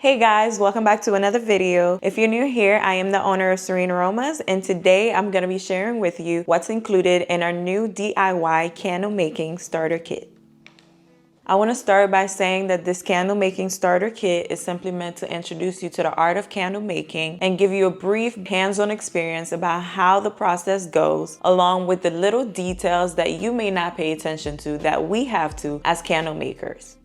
Hey guys, welcome back to another video. If you're new here, I am the owner of Serene Aromas, and today I'm going to be sharing with you what's included in our new DIY candle making starter kit. I want to start by saying that this candle making starter kit is simply meant to introduce you to the art of candle making and give you a brief hands-on experience about how the process goes, along with the little details that you may not pay attention to that we have to as candle makers.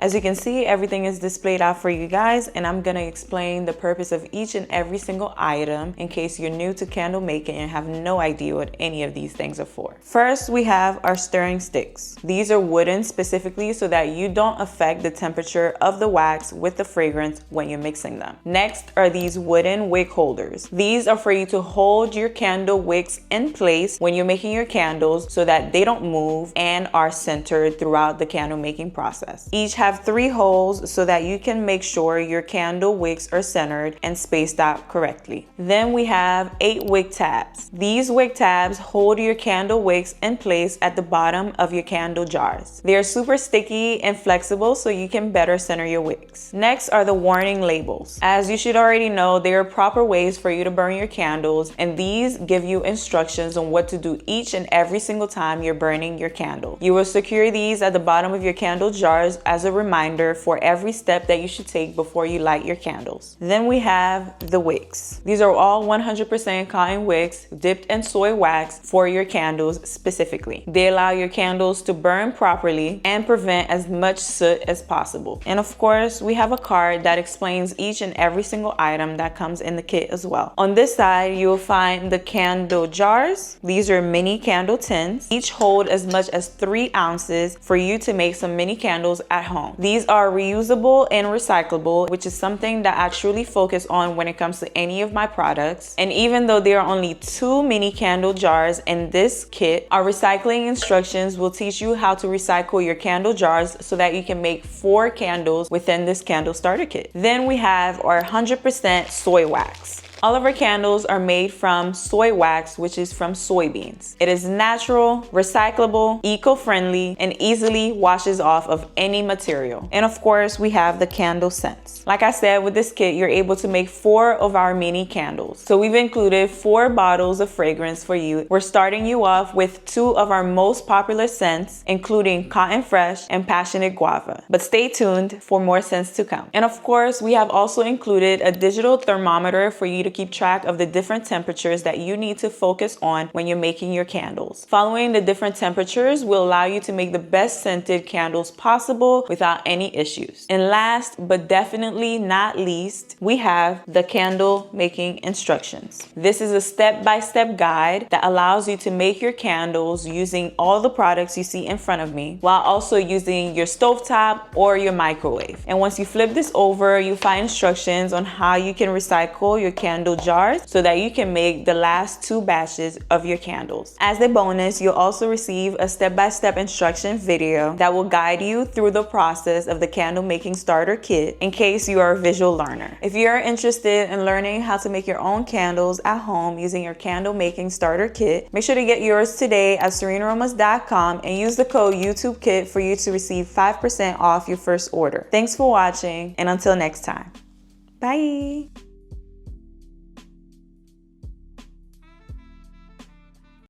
As you can see, everything is displayed out for you guys, and I'm gonna explain the purpose of each and every single item in case you're new to candle making and have no idea what any of these things are for. First, we have our stirring sticks. These are wooden specifically so that you don't affect the temperature of the wax with the fragrance when you're mixing them. Next are these wooden wick holders. These are for you to hold your candle wicks in place when you're making your candles so that they don't move and are centered throughout the candle making process. Each have 3 holes so that you can make sure your candle wicks are centered and spaced out correctly. Then we have 8 wick tabs. These wick tabs hold your candle wicks in place at the bottom of your candle jars. They are super sticky and flexible so you can better center your wicks. Next are the warning labels. As you should already know, there are proper ways for you to burn your candles, and these give you instructions on what to do each and every single time you're burning your candle. You will secure these at the bottom of your candle jars as a reminder for every step that you should take before you light your candles. Then we have the wicks. These are all 100% cotton wicks dipped in soy wax for your candles specifically. They allow your candles to burn properly and prevent as much soot as possible. And of course, we have a card that explains each and every single item that comes in the kit as well. On this side, you will find the candle jars. These are mini candle tins. Each hold as much as 3 ounces for you to make some mini candles at home. These are reusable and recyclable, which is something that I truly focus on when it comes to any of my products. And even though there are only 2 mini candle jars in this kit, our recycling instructions will teach you how to recycle your candle jars so that you can make 4 candles within this candle starter kit. Then we have our 100% soy wax. All of our candles are made from soy wax, which is from soybeans. It is natural, recyclable, eco-friendly, and easily washes off of any material. And of course, we have the candle scents. Like I said, with this kit, you're able to make 4 of our mini candles. So we've included 4 bottles of fragrance for you. We're starting you off with 2 of our most popular scents, including Cotton Fresh and Passionate Guava. But stay tuned for more scents to come. And of course, we have also included a digital thermometer for you to keep track of the different temperatures that you need to focus on when you're making your candles. Following the different temperatures will allow you to make the best scented candles possible without any issues. And last but definitely not least, we have the candle making instructions. This is a step-by-step guide that allows you to make your candles using all the products you see in front of me, while also using your stovetop or your microwave. And once you flip this over, you find instructions on how you can recycle your candle jars so that you can make the last 2 batches of your candles. As a bonus, you'll also receive a step-by-step instruction video that will guide you through the process of the candle making starter kit in case you are a visual learner. If you're interested in learning how to make your own candles at home using your candle making starter kit, make sure to get yours today at serenearomas.com and use the code YouTubeKit for you to receive 5% off your first order. Thanks for watching, and until next time. Bye!